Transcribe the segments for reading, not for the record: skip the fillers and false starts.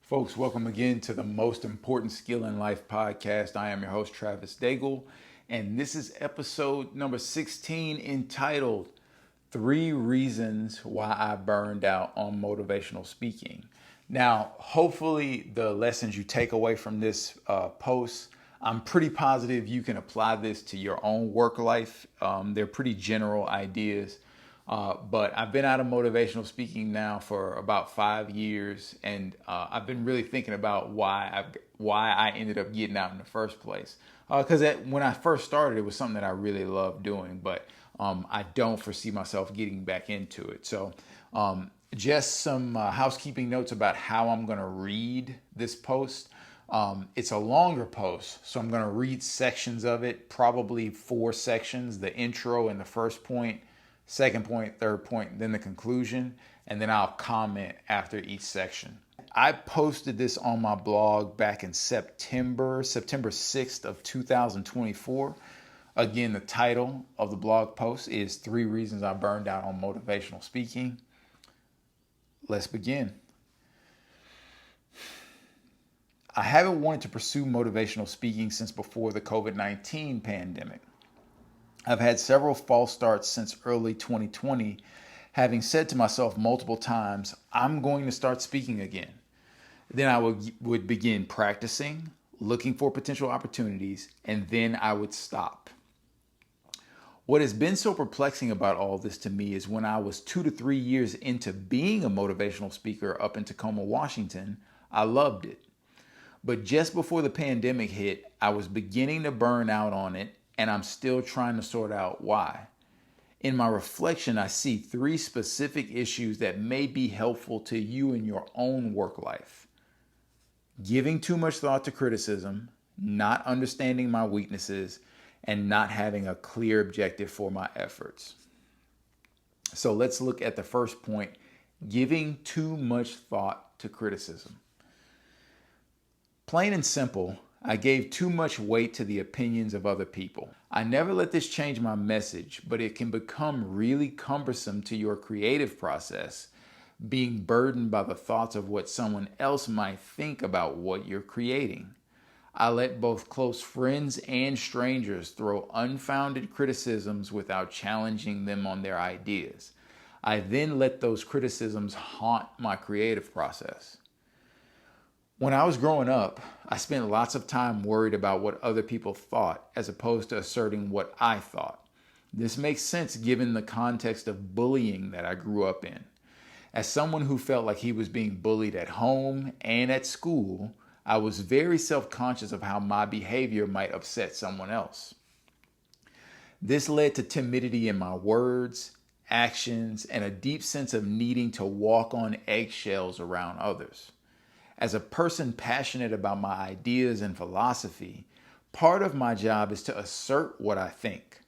Folks, welcome again to the Most Important Skill in Life podcast. I am your host, Travis Daigle, and this is episode number 16 entitled 3 Reasons Why I Burned Out on Motivational Speaking. Now, hopefully the lessons you take away from this post, I'm pretty positive you can apply this to your own work life. They're pretty general ideas. But I've been out of motivational speaking now for about 5 years, and I've been really thinking about why I ended up getting out in the first place. Because when I first started, it was something that I really loved doing, but I don't foresee myself getting back into it. So just some housekeeping notes about how I'm going to read this post. It's a longer post, so I'm going to read sections of it, probably 4 sections, the intro and the first point, second point, third point, then the conclusion, and then I'll comment after each section. I posted this on my blog back in September 6th of 2024. Again, the title of the blog post is 3 Reasons I Burned Out on Motivational Speaking. Let's begin. I haven't wanted to pursue motivational speaking since before the COVID-19 pandemic. I've had several false starts since early 2020, having said to myself multiple times, I'm going to start speaking again. Then I would begin practicing, looking for potential opportunities, and then I would stop. What has been so perplexing about all this to me is when I was 2 to 3 years into being a motivational speaker up in Tacoma, Washington, I loved it. But just before the pandemic hit, I was beginning to burn out on it, and I'm still trying to sort out why. In my reflection, I see 3 specific issues that may be helpful to you in your own work life. Giving too much thought to criticism, not understanding my weaknesses, and not having a clear objective for my efforts. So let's look at the first point, giving too much thought to criticism. Plain and simple, I gave too much weight to the opinions of other people. I never let this change my message, but it can become really cumbersome to your creative process, being burdened by the thoughts of what someone else might think about what you're creating. I let both close friends and strangers throw unfounded criticisms without challenging them on their ideas. I then let those criticisms haunt my creative process. When I was growing up, I spent lots of time worried about what other people thought as opposed to asserting what I thought. This makes sense given the context of bullying that I grew up in. As someone who felt like he was being bullied at home and at school, I was very self-conscious of how my behavior might upset someone else. This led to timidity in my words, actions, and a deep sense of needing to walk on eggshells around others. As a person passionate about my ideas and philosophy, part of my job is to assert what I think.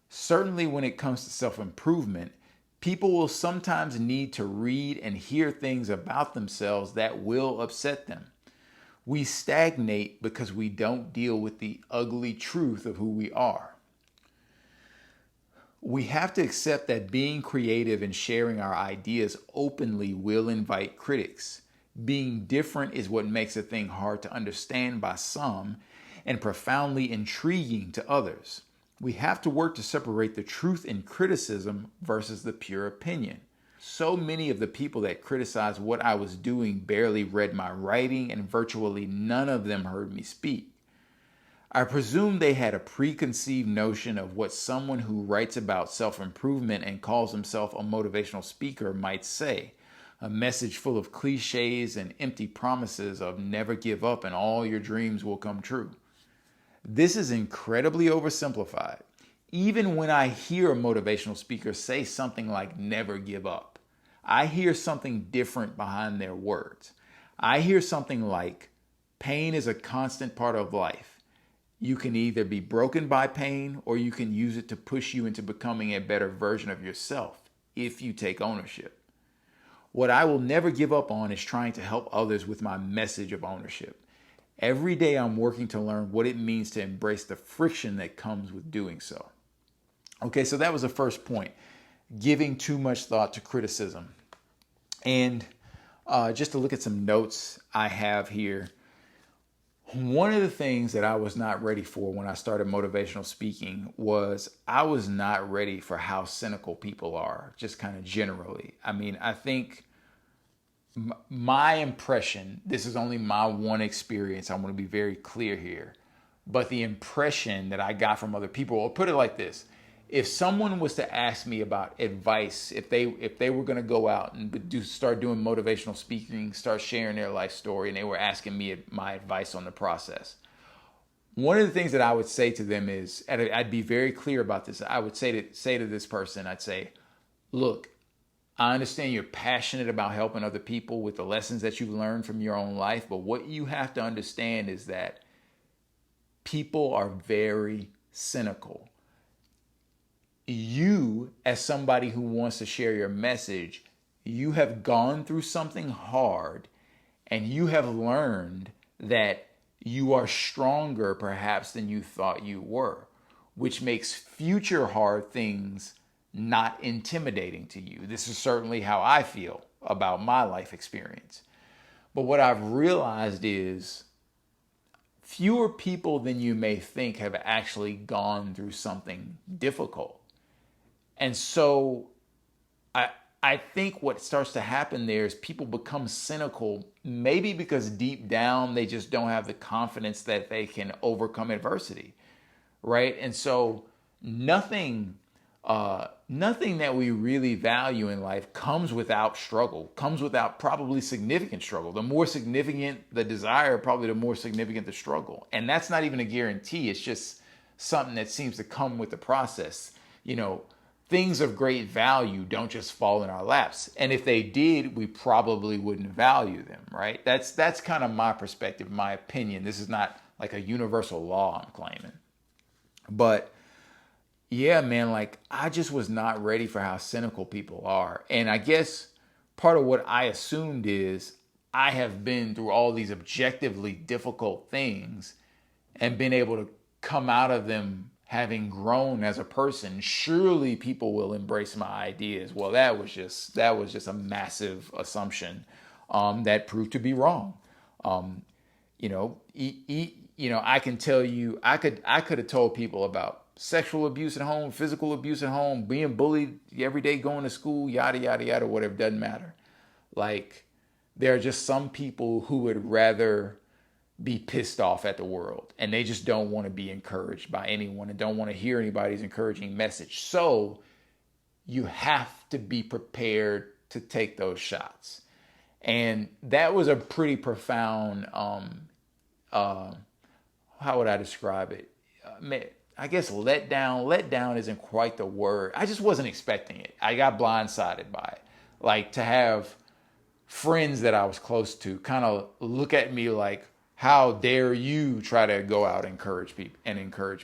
Certainly when it comes to self-improvement, people will sometimes need to read and hear things about themselves that will upset them. We stagnate because we don't deal with the ugly truth of who we are. We have to accept that being creative and sharing our ideas openly will invite critics. Being different is what makes a thing hard to understand by some and profoundly intriguing to others. We have to work to separate the truth in criticism versus the pure opinion. So many of the people that criticized what I was doing barely read my writing, and virtually none of them heard me speak. I presume they had a preconceived notion of what someone who writes about self-improvement and calls himself a motivational speaker might say. A message full of cliches and empty promises of never give up and all your dreams will come true. This is incredibly oversimplified. Even when I hear a motivational speaker say something like never give up, I hear something different behind their words. I hear something like pain is a constant part of life. You can either be broken by pain or you can use it to push you into becoming a better version of yourself if you take ownership. What I will never give up on is trying to help others with my message of ownership. Every day I'm working to learn what it means to embrace the friction that comes with doing so. Okay, so that was the first point, giving too much thought to criticism. And just to look at some notes I have here. One of the things that I was not ready for when I started motivational speaking was I was not ready for how cynical people are, just kind of generally. I mean, I think my impression, this is only my one experience, I want to be very clear here, but the impression that I got from other people, or put it like this, if someone was to ask me about advice, if they were going to go out and start doing motivational speaking, start sharing their life story, and they were asking me my advice on the process, one of the things that I would say to them is, and I'd be very clear about this, I would say to this person, I'd say, look, I understand you're passionate about helping other people with the lessons that you've learned from your own life, but what you have to understand is that people are very cynical. You, as somebody who wants to share your message, you have gone through something hard and you have learned that you are stronger perhaps than you thought you were, which makes future hard things not intimidating to you. This is certainly how I feel about my life experience. But what I've realized is fewer people than you may think have actually gone through something difficult. And so I think what starts to happen there is people become cynical, maybe because deep down they just don't have the confidence that they can overcome adversity, right? And so nothing that we really value in life comes without struggle, comes without probably significant struggle. The more significant the desire, probably the more significant the struggle. And that's not even a guarantee. It's just something that seems to come with the process. You know, things of great value don't just fall in our laps. And if they did, we probably wouldn't value them, right? That's kind of my perspective, my opinion. This is not like a universal law I'm claiming. But yeah, man, like I just was not ready for how cynical people are. And I guess part of what I assumed is I have been through all these objectively difficult things and been able to come out of them having grown as a person. Surely people will embrace my ideas. Well, that was just a massive assumption that proved to be wrong. I can tell you, I could have told people about sexual abuse at home, physical abuse at home, being bullied every day, going to school, yada, yada, yada, whatever, doesn't matter. Like, there are just some people who would rather be pissed off at the world and they just don't want to be encouraged by anyone and don't want to hear anybody's encouraging message. So you have to be prepared to take those shots. And that was a pretty profound, how would I describe it? I guess letdown isn't quite the word. I just wasn't expecting it. I got blindsided by it. Like, to have friends that I was close to kind of look at me like, how dare you try to go out and encourage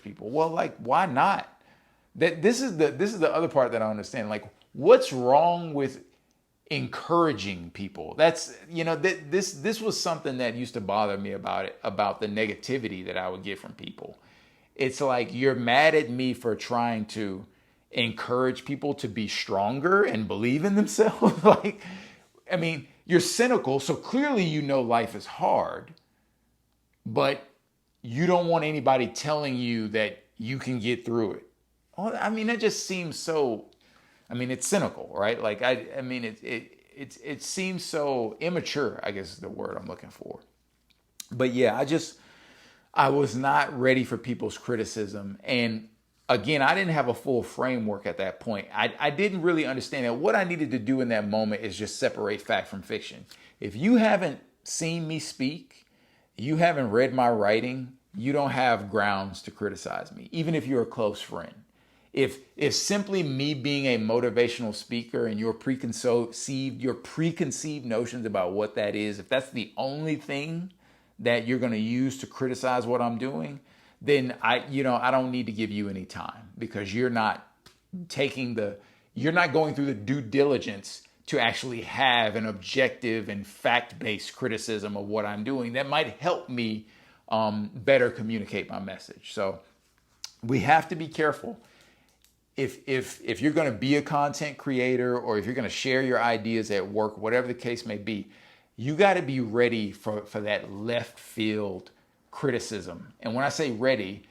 people? Well, like, why not? This is the other part that I understand. Like, what's wrong with encouraging people? That's, this was something that used to bother me about the negativity that I would get from people. It's like, you're mad at me for trying to encourage people to be stronger and believe in themselves. Like, I mean, you're cynical, so clearly life is hard, but you don't want anybody telling you that you can get through it. Well, I mean, that just seems so, it's cynical, right? Like, it seems so immature, I guess is the word I'm looking for. But yeah, I was not ready for people's criticism. And again, I didn't have a full framework at that point. I didn't really understand that. What I needed to do in that moment is just separate fact from fiction. If you haven't seen me speak, you haven't read my writing, you don't have grounds to criticize me, even if you're a close friend. If simply me being a motivational speaker and your preconceived notions about what that is, if that's the only thing that you're going to use to criticize what I'm doing, then I don't need to give you any time, because you're not going through the due diligence to actually have an objective and fact-based criticism of what I'm doing that might help me better communicate my message. So we have to be careful. If you're going to be a content creator, or if you're going to share your ideas at work, whatever the case may be, you got to be ready for that left field criticism. And when I say ready,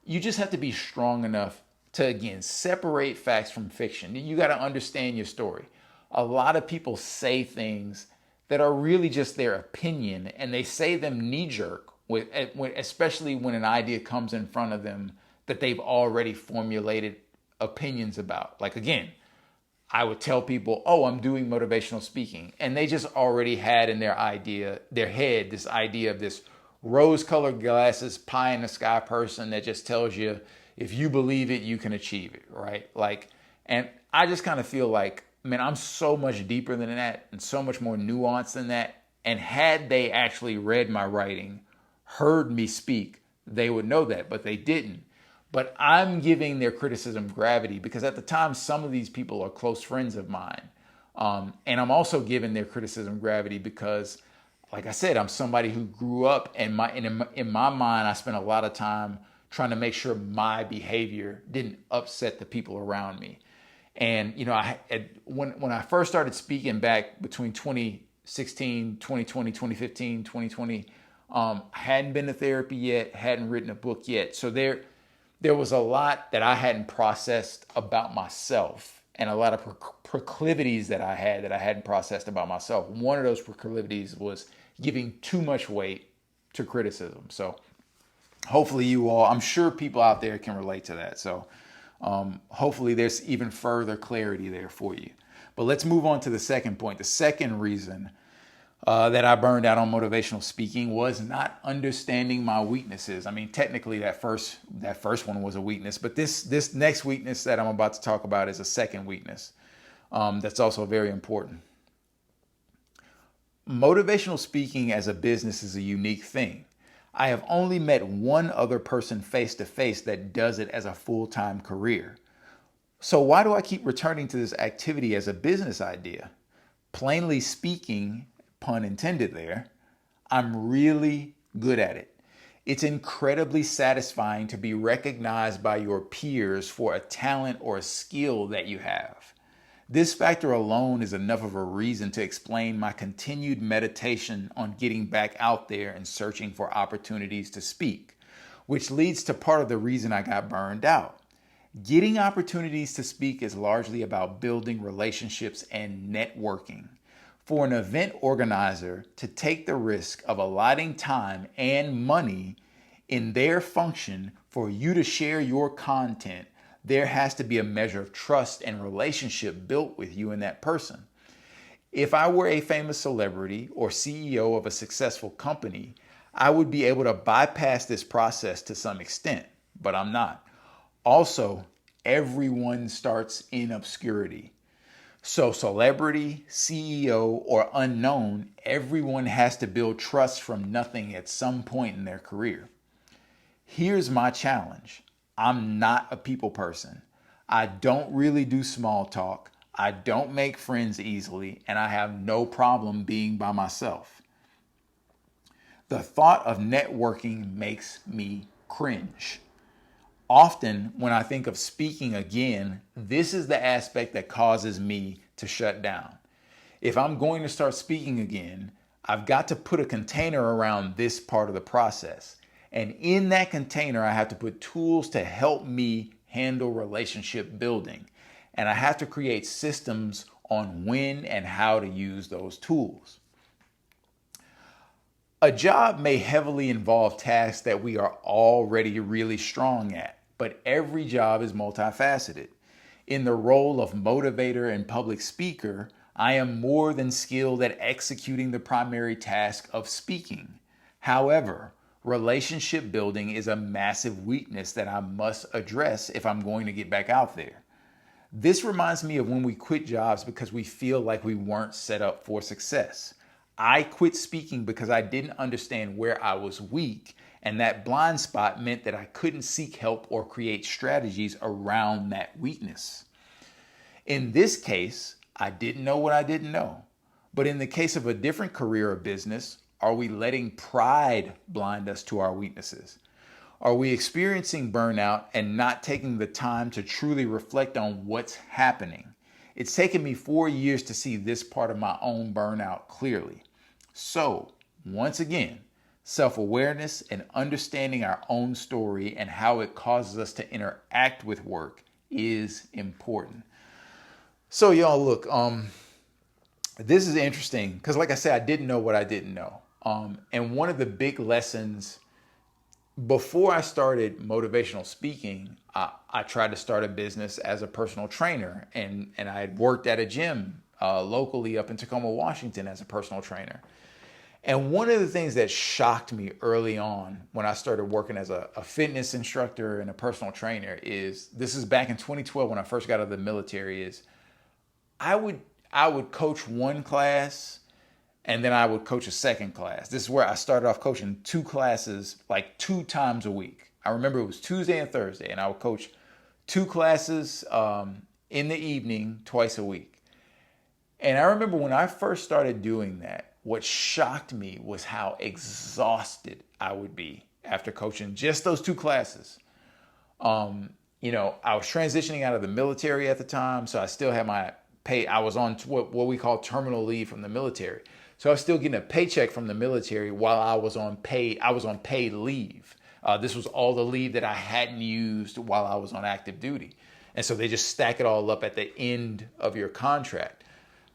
you just have to be strong enough to, again, separate facts from fiction. You got to understand your story. A lot of people say things that are really just their opinion, and they say them knee jerk, especially when an idea comes in front of them that they've already formulated opinions about. Like, again, I would tell people, oh, I'm doing motivational speaking. And they just already had in their head, this idea of this rose-colored glasses, pie in the sky person that just tells you, if you believe it, you can achieve it, right? Like, and I just kind of feel like, man, I'm so much deeper than that and so much more nuanced than that. And had they actually read my writing, heard me speak, they would know that, but they didn't. But I'm giving their criticism gravity because at the time, some of these people are close friends of mine. And I'm also giving their criticism gravity because, like I said, I'm somebody who grew up, and in my mind, I spent a lot of time trying to make sure my behavior didn't upset the people around me. And, you know, when I first started speaking back between 2016, 2020, 2015, 2020, I hadn't been to therapy yet, hadn't written a book yet. So there was a lot that I hadn't processed about myself, and a lot of proclivities that I hadn't processed about myself. One of those proclivities was giving too much weight to criticism. So hopefully you all, I'm sure people out there can relate to that. So hopefully there's even further clarity there for you. But let's move on to the second point. The second reason that I burned out on motivational speaking was not understanding my weaknesses. I mean, technically that first one was a weakness, but this next weakness that I'm about to talk about is a second weakness. That's also very important. Motivational speaking as a business is a unique thing. I have only met one other person face to face that does it as a full-time career. So why do I keep returning to this activity as a business idea? Plainly speaking, pun intended there, I'm really good at it. It's incredibly satisfying to be recognized by your peers for a talent or a skill that you have. This factor alone is enough of a reason to explain my continued meditation on getting back out there and searching for opportunities to speak, which leads to part of the reason I got burned out. Getting opportunities to speak is largely about building relationships and networking. For an event organizer to take the risk of allotting time and money in their function for you to share your content, there has to be a measure of trust and relationship built with you and that person. If I were a famous celebrity or CEO of a successful company, I would be able to bypass this process to some extent, but I'm not. Also, everyone starts in obscurity. So celebrity, CEO, or unknown, everyone has to build trust from nothing at some point in their career. Here's my challenge. I'm not a people person. I don't really do small talk. I don't make friends easily, and I have no problem being by myself. The thought of networking makes me cringe. Often, when I think of speaking again, this is the aspect that causes me to shut down. If I'm going to start speaking again, I've got to put a container around this part of the process. And in that container, I have to put tools to help me handle relationship building. And I have to create systems on when and how to use those tools. A job may heavily involve tasks that we are already really strong at, but every job is multifaceted. In the role of motivator and public speaker, I am more than skilled at executing the primary task of speaking. However, relationship building is a massive weakness that I must address if I'm going to get back out there. This reminds me of when we quit jobs because we feel like we weren't set up for success. I quit speaking because I didn't understand where I was weak, and that blind spot meant that I couldn't seek help or create strategies around that weakness. In this case, I didn't know what I didn't know. But in the case of a different career or business, are we letting pride blind us to our weaknesses? Are we experiencing burnout and not taking the time to truly reflect on what's happening? It's taken me 4 years to see this part of my own burnout clearly. So, once again, self-awareness and understanding our own story and how it causes us to interact with work is important. So y'all, look, this is interesting because like I said, I didn't know what I didn't know. And one of the big lessons before I started motivational speaking, I tried to start a business as a personal trainer, and I had worked at a gym locally up in Tacoma, Washington as a personal trainer. And one of the things that shocked me early on when I started working as a fitness instructor and a personal trainer is, this is back in 2012 when I first got out of the military, is I would coach one class and then I would coach a second class. This is where I started off coaching 2 classes like 2 times a week. I remember it was Tuesday and Thursday, and I would coach 2 classes in the evening twice a week. And I remember when I first started doing that, what shocked me was how exhausted I would be after coaching just those 2 classes. I was transitioning out of the military at the time, so I still had my pay. I was on what we call terminal leave from the military. So I was still getting a paycheck from the military while I was on paid leave. This was all the leave that I hadn't used while I was on active duty. And so they just stack it all up at the end of your contract.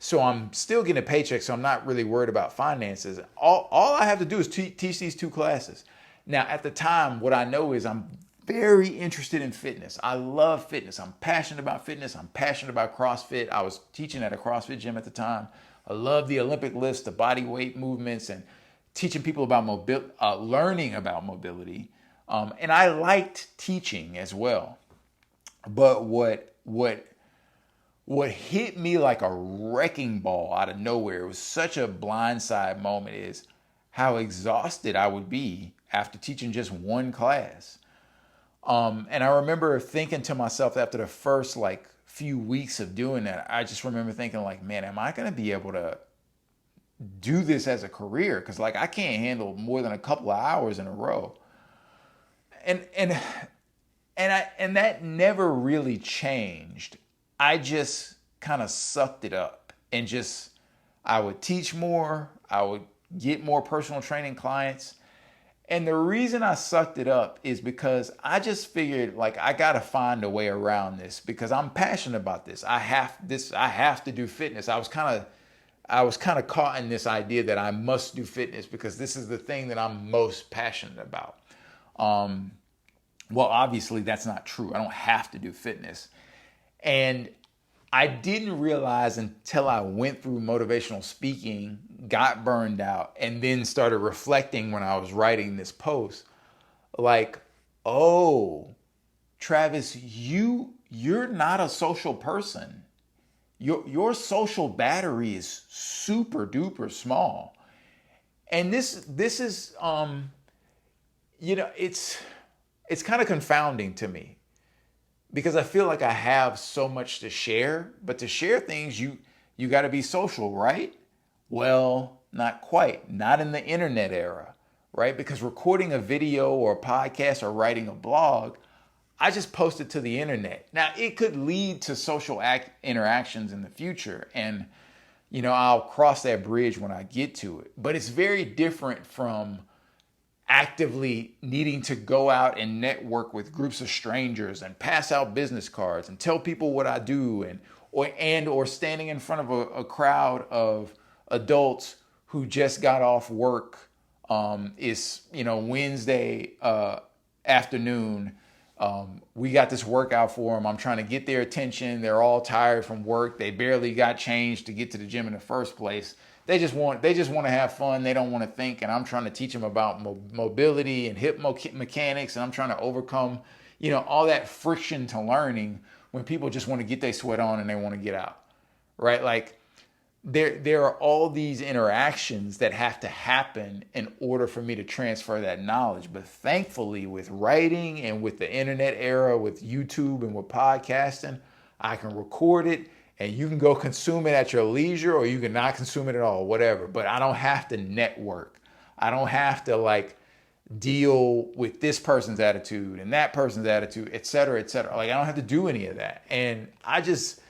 So I'm still getting a paycheck, so I'm not really worried about finances. All I have to do is teach these 2 classes. Now, at the time, what I know is I'm very interested in fitness. I love fitness. I'm passionate about fitness. I'm passionate about CrossFit. I was teaching at a CrossFit gym at the time. I love the Olympic lifts, the body weight movements, and teaching people about learning about mobility. And I liked teaching as well. But what hit me like a wrecking ball out of nowhere, it was such a blindside moment, is how exhausted I would be after teaching just one class. And I remember thinking to myself after the first few weeks of doing that, I just remember thinking man, am I going to be able to do this as a career? Because I can't handle more than a couple of hours in a row. And that never really changed. I just kind of sucked it up and I would teach more. I would get more personal training clients. And the reason I sucked it up is because I just figured I got to find a way around this because I'm passionate about this. I have to do fitness. I was kind of caught in this idea that I must do fitness because this is the thing that I'm most passionate about. Well, obviously that's not true. I don't have to do fitness. And I didn't realize until I went through motivational speaking, got burned out, and then started reflecting when I was writing this post, oh, Travis, you're not a social person. Your social battery is super duper small. And this is it's kind of confounding to me because I feel like I have so much to share, but to share things, you got to be social, right? Well, not quite, not in the internet era, right? Because recording a video or a podcast or writing a blog, I just post it to the internet. Now, it could lead to social interactions in the future, and I'll cross that bridge when I get to it. But it's very different from actively needing to go out and network with groups of strangers and pass out business cards and tell people what I do or standing in front of a crowd of adults who just got off work. It's Wednesday afternoon. We got this workout for them. I'm trying to get their attention. They're all tired from work. They barely got changed to get to the gym in the first place. They just want to have fun. They don't want to think. And I'm trying to teach them about mobility and hip mechanics. And I'm trying to overcome, all that friction to learning when people just want to get their sweat on and they want to get out, right? There are all these interactions that have to happen in order for me to transfer that knowledge. But thankfully, with writing and with the internet era, with YouTube and with podcasting, I can record it. And you can go consume it at your leisure or you can not consume it at all, whatever. But I don't have to network. I don't have to deal with this person's attitude and that person's attitude, et cetera, et cetera. I don't have to do any of that. And I just,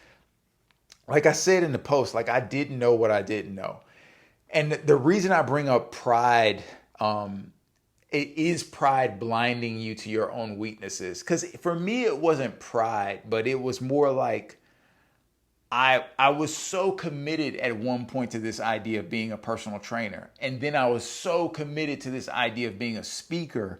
like I said in the post, I didn't know what I didn't know. And the reason I bring up pride, it is pride blinding you to your own weaknesses. Because for me, it wasn't pride, but it was more like I was so committed at one point to this idea of being a personal trainer. And then I was so committed to this idea of being a speaker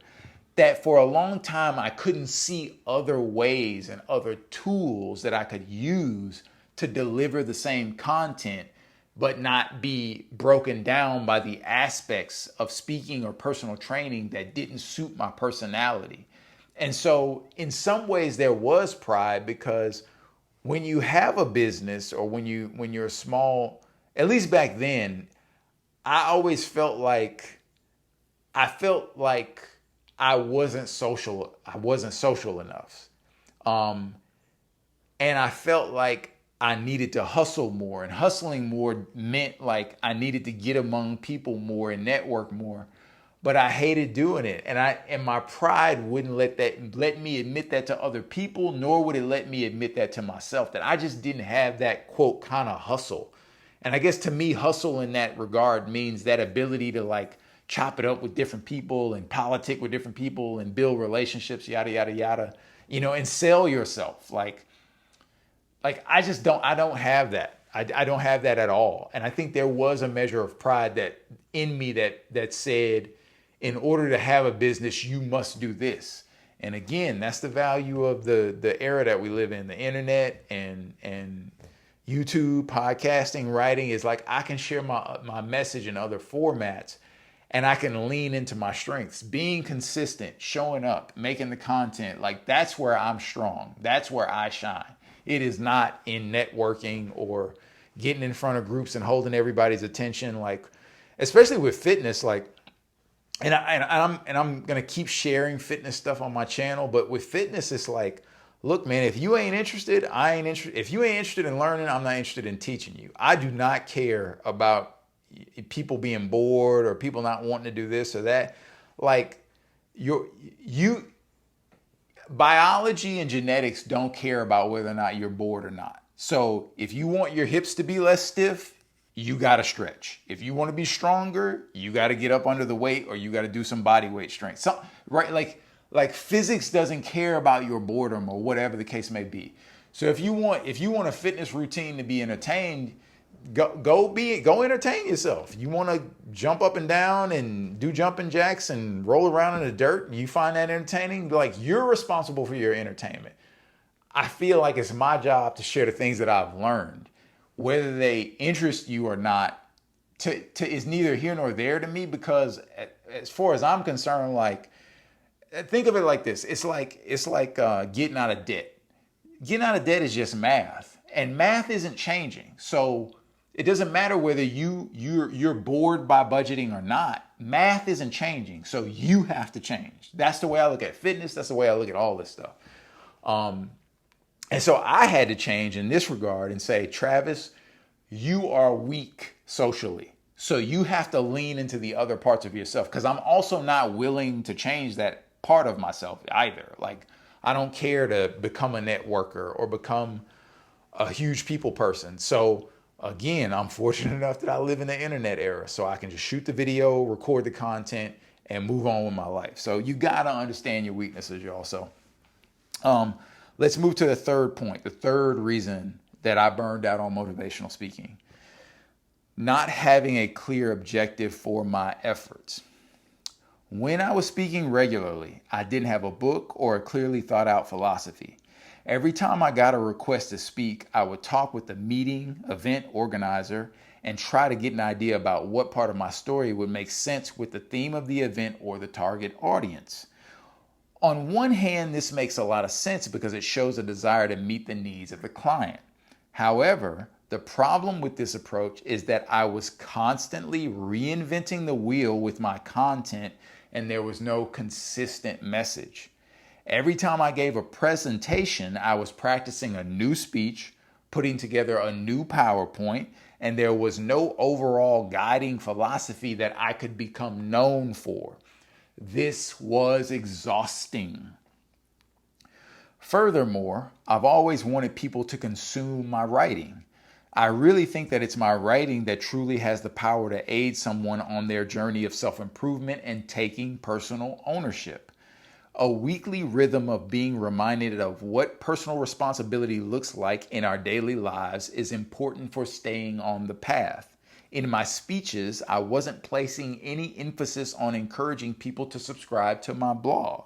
that for a long time I couldn't see other ways and other tools that I could use to deliver the same content, but not be broken down by the aspects of speaking or personal training that didn't suit my personality. And so in some ways there was pride, because when you have a business, or when you're small, at least back then, I always felt like I wasn't social. I wasn't social enough. And I felt like I needed to hustle more, and hustling more meant like I needed to get among people more and network more. But I hated doing it, and my pride wouldn't let me admit that to other people, nor would it let me admit that to myself, that I just didn't have that quote kind of hustle. And I guess to me, hustle in that regard means that ability to like chop it up with different people and politic with different people and build relationships, yada yada yada, and sell yourself. Like I don't have that. I don't have that at all. And I think there was a measure of pride that in me that said, in order to have a business, you must do this. And again, that's the value of the era that we live in. The internet and YouTube, podcasting, writing is like I can share my message in other formats, and I can lean into my strengths. Being consistent, showing up, making the content, like that's where I'm strong. That's where I shine. It is not in networking or getting in front of groups and holding everybody's attention. Like, especially with fitness, like, and I'm gonna keep sharing fitness stuff on my channel. But with fitness, it's like, look, man, if you ain't interested, I ain't interested. If you ain't interested in learning, I'm not interested in teaching you. I do not care about people being bored or people not wanting to do this or that. Like, biology and genetics don't care about whether or not you're bored or not. So if you want your hips to be less stiff, you got to stretch. If you want to be stronger, you got to get up under the weight, or you got to do some body weight strength. So, right? Like physics doesn't care about your boredom or whatever the case may be. So if you want a fitness routine to be entertained, go entertain yourself. You want to jump up and down and do jumping jacks and roll around in the dirt, and you find that entertaining, like, you're responsible for your entertainment. I feel like it's my job to share the things that I've learned. Whether they interest you or not is neither here nor there to me, because as far as I'm concerned, like, think of it like this. It's like getting out of debt. Getting out of debt is just math, and math isn't changing. So it doesn't matter whether you're bored by budgeting or not. Math isn't changing, so you have to change. That's the way I look at fitness. That's the way I look at all this stuff. And so I had to change in this regard and say, Travis, you are weak socially. So you have to lean into the other parts of yourself, because I'm also not willing to change that part of myself either. Like, I don't care to become a networker or become a huge people person. So again, I'm fortunate enough that I live in the internet era, so I can just shoot the video, record the content, and move on with my life. So you got to understand your weaknesses, y'all. So let's move to the third point, the third reason that I burned out on motivational speaking. Not having a clear objective for my efforts. When I was speaking regularly, I didn't have a book or a clearly thought out philosophy. Every time I got a request to speak, I would talk with the event organizer and try to get an idea about what part of my story would make sense with the theme of the event or the target audience. On one hand, this makes a lot of sense because it shows a desire to meet the needs of the client. However, the problem with this approach is that I was constantly reinventing the wheel with my content, and there was no consistent message. Every time I gave a presentation, I was practicing a new speech, putting together a new PowerPoint, and there was no overall guiding philosophy that I could become known for. This was exhausting. Furthermore, I've always wanted people to consume my writing. I really think that it's my writing that truly has the power to aid someone on their journey of self-improvement and taking personal ownership. A weekly rhythm of being reminded of what personal responsibility looks like in our daily lives is important for staying on the path. In my speeches, I wasn't placing any emphasis on encouraging people to subscribe to my blog.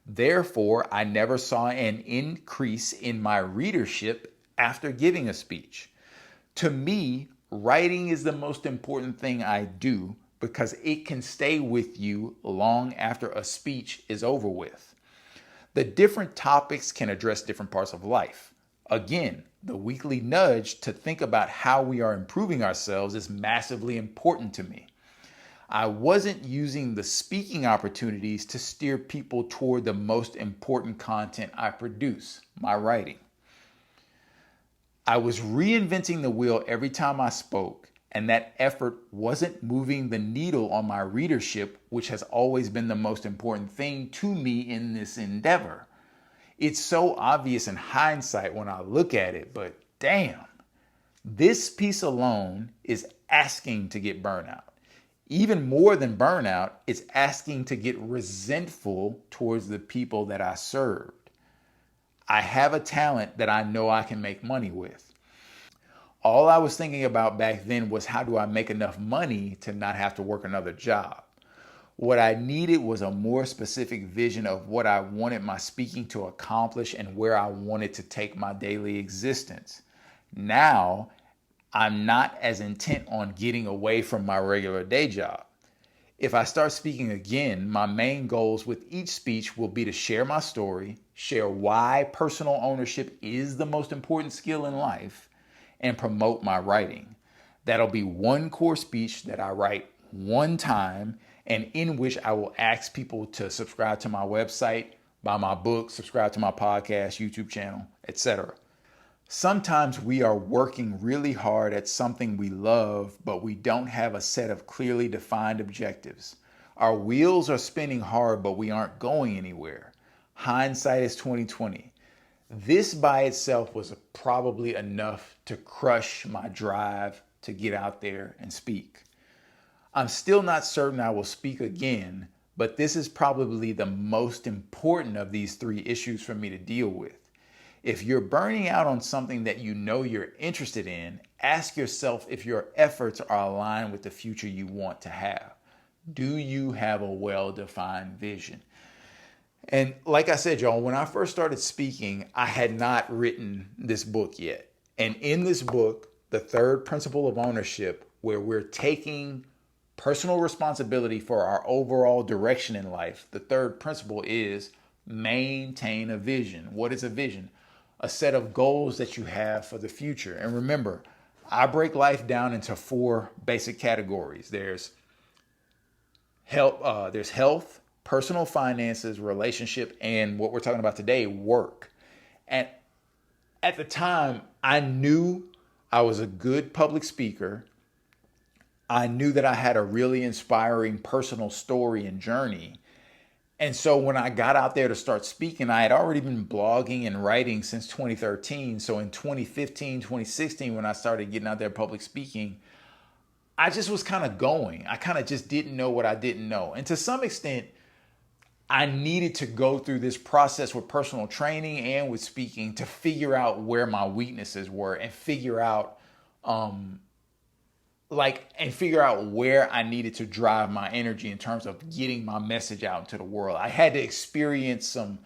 Therefore, I never saw an increase in my readership after giving a speech. To me, writing is the most important thing I do because it can stay with you long after a speech is over with. The different topics can address different parts of life. Again, the weekly nudge to think about how we are improving ourselves is massively important to me. I wasn't using the speaking opportunities to steer people toward the most important content I produce, my writing. I was reinventing the wheel every time I spoke, and that effort wasn't moving the needle on my readership, which has always been the most important thing to me in this endeavor. It's so obvious in hindsight when I look at it, but damn, this piece alone is asking to get burnout. Even more than burnout, it's asking to get resentful towards the people that I served. I have a talent that I know I can make money with. All I was thinking about back then was how do I make enough money to not have to work another job? What I needed was a more specific vision of what I wanted my speaking to accomplish and where I wanted to take my daily existence. Now, I'm not as intent on getting away from my regular day job. If I start speaking again, my main goals with each speech will be to share my story, share why personal ownership is the most important skill in life, and promote my writing. That'll be one core speech that I write one time and in which I will ask people to subscribe to my website, buy my book, subscribe to my podcast, YouTube channel, etc. Sometimes we are working really hard at something we love, but we don't have a set of clearly defined objectives. Our wheels are spinning hard, but we aren't going anywhere. Hindsight is 2020. This by itself was probably enough to crush my drive to get out there and speak. I'm still not certain I will speak again, but this is probably the most important of these three issues for me to deal with. If you're burning out on something that you know you're interested in, ask yourself if your efforts are aligned with the future you want to have. Do you have a well-defined vision? And like I said, y'all, when I first started speaking, I had not written this book yet. And in this book, the third principle of ownership, where we're taking personal responsibility for our overall direction in life, the third principle is maintain a vision. What is a vision? A set of goals that you have for the future. And remember, I break life down into four basic categories. There's health, personal finances, relationship, and what we're talking about today, work. And at the time, I knew I was a good public speaker. I knew that I had a really inspiring personal story and journey. And so when I got out there to start speaking, I had already been blogging and writing since 2013. So in 2015, 2016, when I started getting out there public speaking, I just was kind of going. I kind of just didn't know what I didn't know. And to some extent, I needed to go through this process with personal training and with speaking to figure out where my weaknesses were and figure out where I needed to drive my energy in terms of getting my message out into the world. I had to experience some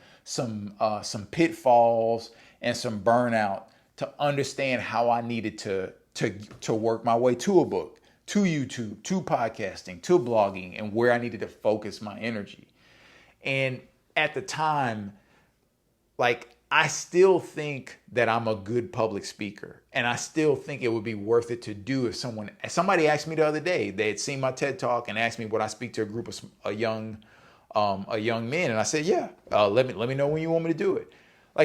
pitfalls and some burnout to understand how I needed to work my way to a book, to YouTube, to podcasting, to blogging, and where I needed to focus my energy. And at the time, I still think that I'm a good public speaker, and I still think it would be worth it to do if somebody asked me the other day. They had seen my TED Talk and asked me would I speak to a group of a young men, and I said, yeah. Let me know when you want me to do it.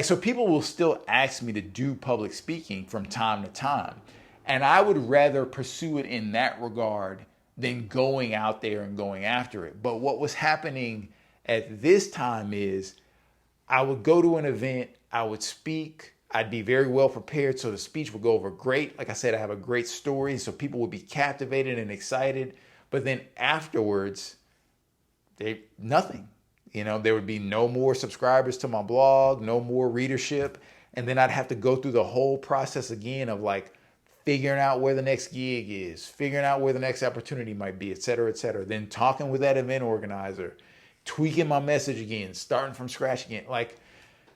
So people will still ask me to do public speaking from time to time, and I would rather pursue it in that regard than going out there and going after it. But what was happening at this time is I would go to an event, I would speak, I'd be very well prepared, so the speech would go over great. Like I said, I have a great story, so people would be captivated and excited. But then afterwards, nothing. There would be no more subscribers to my blog, no more readership. And then I'd have to go through the whole process again of like figuring out where the next gig is, figuring out where the next opportunity might be, et cetera, et cetera. Then talking with that event organizer, tweaking my message again, starting from scratch again.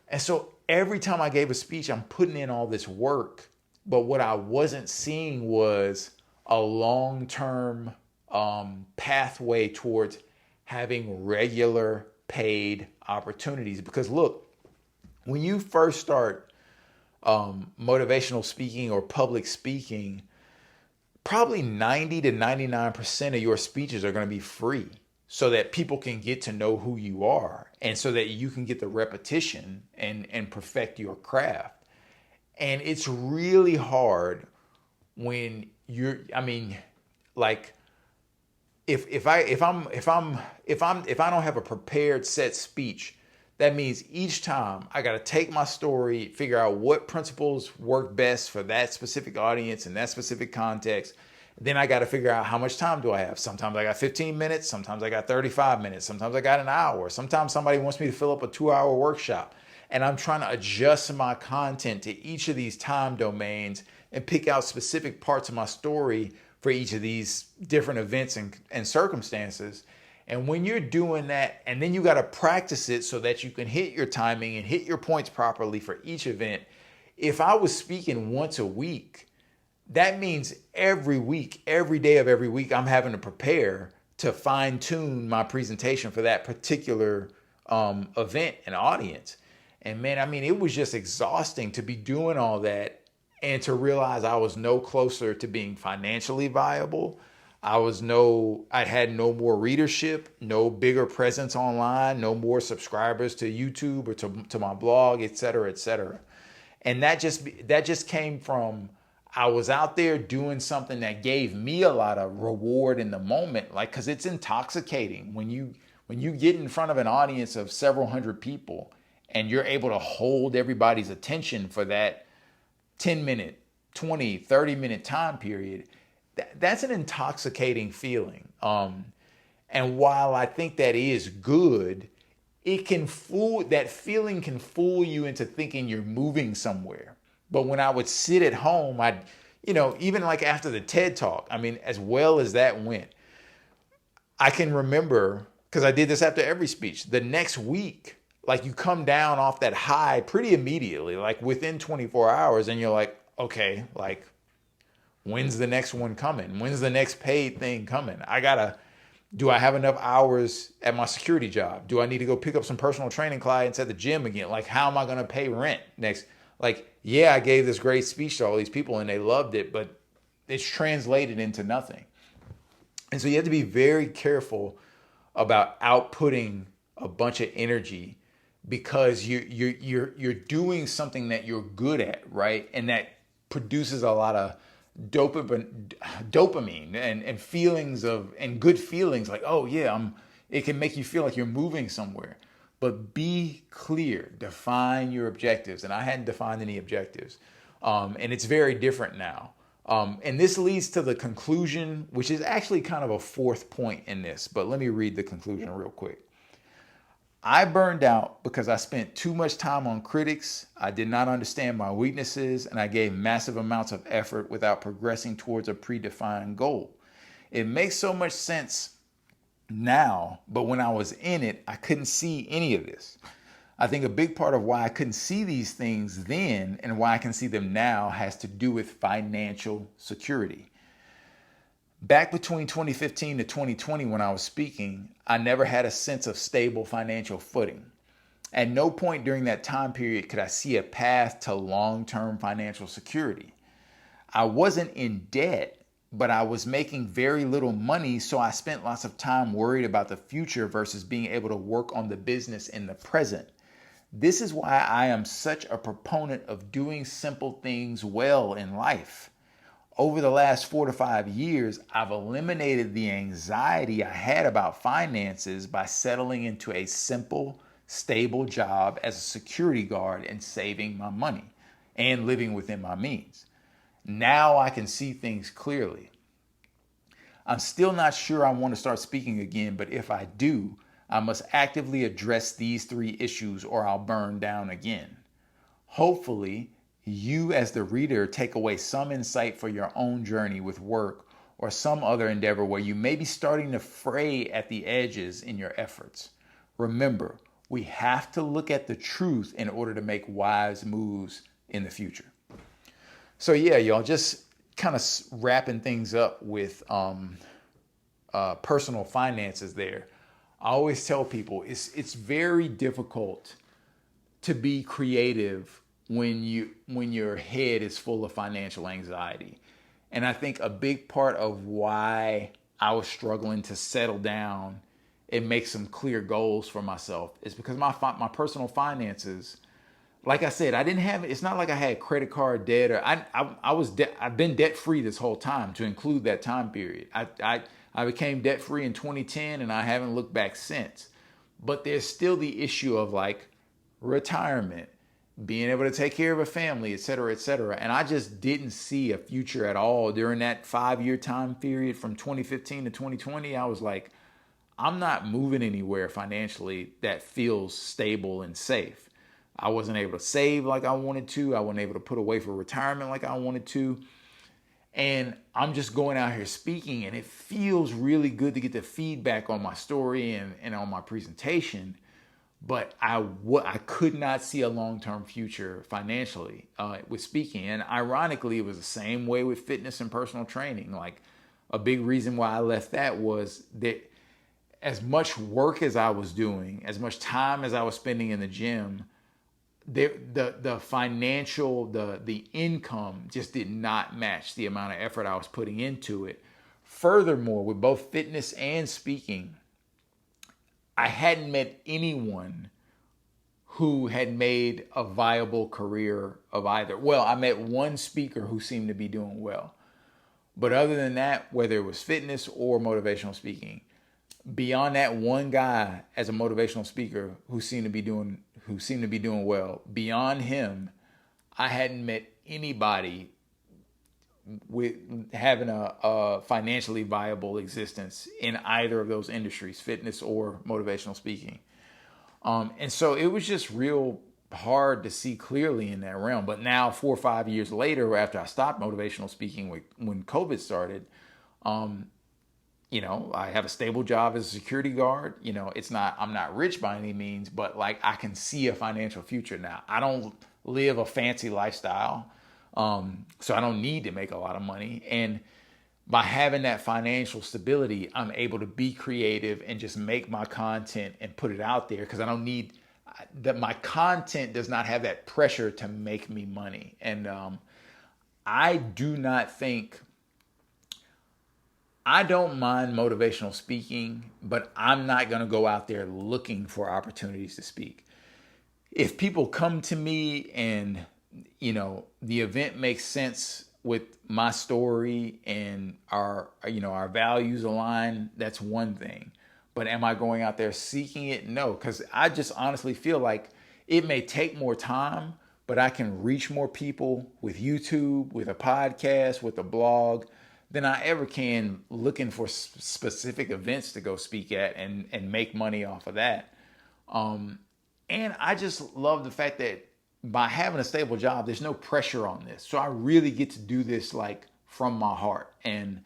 And so every time I gave a speech, I'm putting in all this work. But what I wasn't seeing was a long-term pathway towards having regular paid opportunities. Because look, when you first start motivational speaking or public speaking, probably 90 to 99% of your speeches are going to be free so that people can get to know who you are and so that you can get the repetition and perfect your craft. And it's really hard when if I don't have a prepared set speech, that means each time I got to take my story, figure out what principles work best for that specific audience and that specific context. Then I got to figure out how much time do I have. Sometimes I got 15 minutes. Sometimes I got 35 minutes. Sometimes I got an hour. Sometimes somebody wants me to fill up a 2-hour workshop. And I'm trying to adjust my content to each of these time domains and pick out specific parts of my story for each of these different events and circumstances. And when you're doing that, and then you got to practice it so that you can hit your timing and hit your points properly for each event. If I was speaking once a week, that means every week, every day of every week, I'm having to prepare to fine tune my presentation for that particular event and audience. And man, it was just exhausting to be doing all that and to realize I was no closer to being financially viable. I had no more readership, no bigger presence online, no more subscribers to YouTube or to my blog, et cetera, et cetera. And that just came from, I was out there doing something that gave me a lot of reward in the moment, cause it's intoxicating when you get in front of an audience of several hundred people and you're able to hold everybody's attention for that 10-minute, 20, 30-minute time period. That's an intoxicating feeling. And while I think that is good, that feeling can fool you into thinking you're moving somewhere. But when I would sit at home, even like after the TED Talk, as well as that went, I can remember, because I did this after every speech, the next week, you come down off that high pretty immediately, within 24 hours, and you're like, okay, when's the next one coming? When's the next paid thing coming? Do I have enough hours at my security job? Do I need to go pick up some personal training clients at the gym again? How am I going to pay rent next? Yeah, I gave this great speech to all these people and they loved it, but it's translated into nothing. And so you have to be very careful about outputting a bunch of energy because you're doing something that you're good at, right? And that produces a lot of dopamine and feelings and good feelings oh yeah, it can make you feel like you're moving somewhere. But be clear, define your objectives. And I hadn't defined any objectives. And it's very different now. And this leads to the conclusion, which is actually kind of a fourth point in this, but let me read the conclusion real quick. I burned out because I spent too much time on critics. I did not understand my weaknesses, and I gave massive amounts of effort without progressing towards a predefined goal. It makes so much sense now, but when I was in it, I couldn't see any of this. I think a big part of why I couldn't see these things then and why I can see them now has to do with financial security. Back between 2015 to 2020, when I was speaking, I never had a sense of stable financial footing. At no point during that time period could I see a path to long-term financial security. I wasn't in debt, but I was making very little money, so I spent lots of time worried about the future versus being able to work on the business in the present. This is why I am such a proponent of doing simple things well in life. Over the last 4 to 5 years, I've eliminated the anxiety I had about finances by settling into a simple, stable job as a security guard and saving my money. and living within my means. Now I can see things clearly. I'm still not sure I want to start speaking again, but if I do, I must actively address these 3 issues or I'll burn down again. Hopefully, you as the reader take away some insight for your own journey with work or some other endeavor where you may be starting to fray at the edges in your efforts. Remember, we have to look at the truth in order to make wise moves in the future. So yeah, y'all, just kind of wrapping things up with personal finances there. I always tell people it's very difficult to be creative when your head is full of financial anxiety. And I think a big part of why I was struggling to settle down and make some clear goals for myself is because my personal finances, like I said, it's not like I had credit card debt or I've been debt free this whole time, to include that time period. I became debt free in 2010 and I haven't looked back since. But there's still the issue of like retirement, being able to take care of a family, et cetera, et cetera. And I just didn't see a future at all during that 5-year time period from 2015 to 2020. I was like, I'm not moving anywhere financially that feels stable and safe. I wasn't able to save like I wanted to. I wasn't able to put away for retirement like I wanted to. And I'm just going out here speaking, and it feels really good to get the feedback on my story and on my presentation. But I could not see a long-term future financially with speaking. And ironically, it was the same way with fitness and personal training. Like, a big reason why I left that was that as much work as I was doing, as much time as I was spending in the gym, the financial, the income just did not match the amount of effort I was putting into it. Furthermore, with both fitness and speaking, I hadn't met anyone who had made a viable career of either. Well, I met one speaker who seemed to be doing well. But other than that, whether it was fitness or motivational speaking, beyond that one guy as a motivational speaker who seemed to be doing well, beyond him, I hadn't met anybody with having a financially viable existence in either of those industries, fitness or motivational speaking. And so it was just real hard to see clearly in that realm. But now 4 or 5 years later, after I stopped motivational speaking when COVID started, I have a stable job as a security guard. I'm not rich by any means, but like I can see a financial future now. I don't live a fancy lifestyle. So I don't need to make a lot of money. And by having that financial stability, I'm able to be creative and just make my content and put it out there because I don't need that. My content does not have that pressure to make me money. And I don't mind motivational speaking, but I'm not going to go out there looking for opportunities to speak. If people come to me and the event makes sense with my story and our values align, that's one thing. But am I going out there seeking it? No, because I just honestly feel like it may take more time, but I can reach more people with YouTube, with a podcast, with a blog than I ever can looking for specific events to go speak at and make money off of that. And I just love the fact that by having a stable job, there's no pressure on this. So I really get to do this like from my heart. And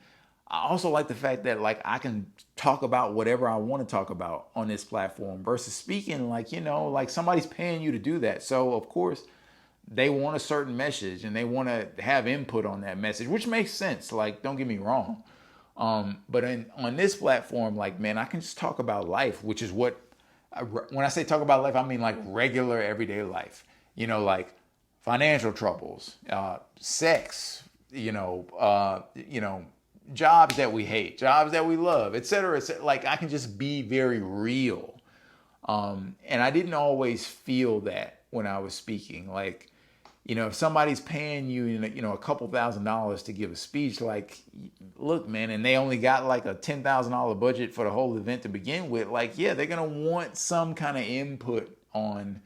I also like the fact that like I can talk about whatever I want to talk about on this platform versus speaking like somebody's paying you to do that. So of course they want a certain message and they want to have input on that message, which makes sense. Like, don't get me wrong. But on this platform, like, man, I can just talk about life, which is when I say talk about life, I mean like regular everyday life. Like financial troubles, sex, jobs that we hate, jobs that we love, et cetera, et cetera. Like I can just be very real. And I didn't always feel that when I was speaking. Like, if somebody's paying you, a couple $1,000s to give a speech, like, look, man, and they only got like a $10,000 budget for the whole event to begin with, like, yeah, they're going to want some kind of input on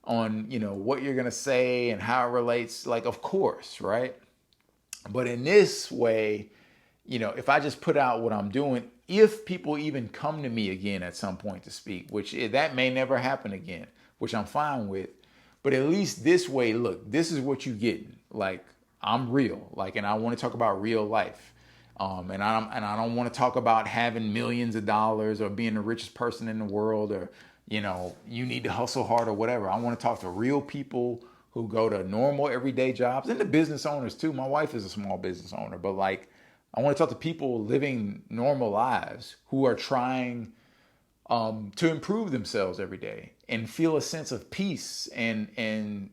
on, what you're going to say and how it relates. Like, of course, right? But in this way, if I just put out what I'm doing, if people even come to me again at some point to speak, which that may never happen again, which I'm fine with. But at least this way, look, this is what you get. Like, I'm real. Like, and I want to talk about real life. And I don't want to talk about having millions of dollars or being the richest person in the world, or you need to hustle hard or whatever. I want to talk to real people who go to normal everyday jobs, and the business owners too. My wife is a small business owner, but like, I want to talk to people living normal lives who are trying to improve themselves every day and feel a sense of peace and a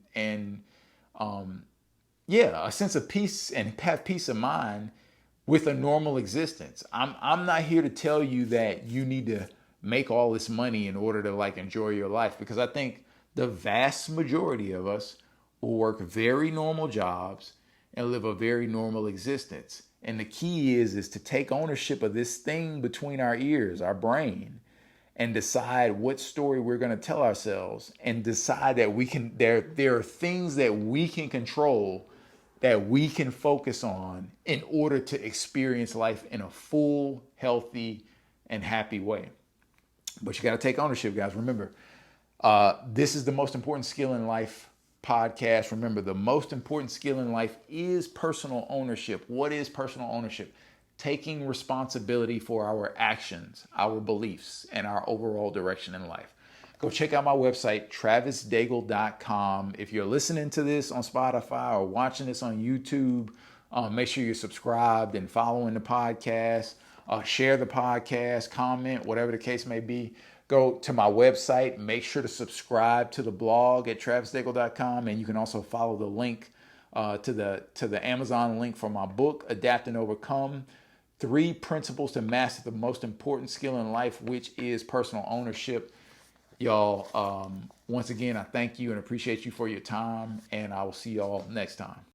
sense of peace and have peace of mind with a normal existence. I'm not here to tell you that you need to make all this money in order to like enjoy your life, because I think the vast majority of us will work very normal jobs and live a very normal existence. And the key is to take ownership of this thing between our ears, our brain, and decide what story we're going to tell ourselves, and decide that there are things that we can control, that we can focus on in order to experience life in a full, healthy, and happy way. But you got to take ownership, guys. Remember, this is the most important skill in life podcast. Remember, the most important skill in life is personal ownership. What is personal ownership? Taking responsibility for our actions, our beliefs, and our overall direction in life. Go check out my website, travisdaigle.com. If you're listening to this on Spotify or watching this on YouTube, make sure you're subscribed and following the podcast. Share the podcast, comment, whatever the case may be. Go to my website. Make sure to subscribe to the blog at travisdaigle.com, and you can also follow the link to the Amazon link for my book, Adapt and Overcome: 3 Principles to Master the Most Important Skill in Life, which is personal ownership. Y'all, once again, I thank you and appreciate you for your time, and I will see y'all next time.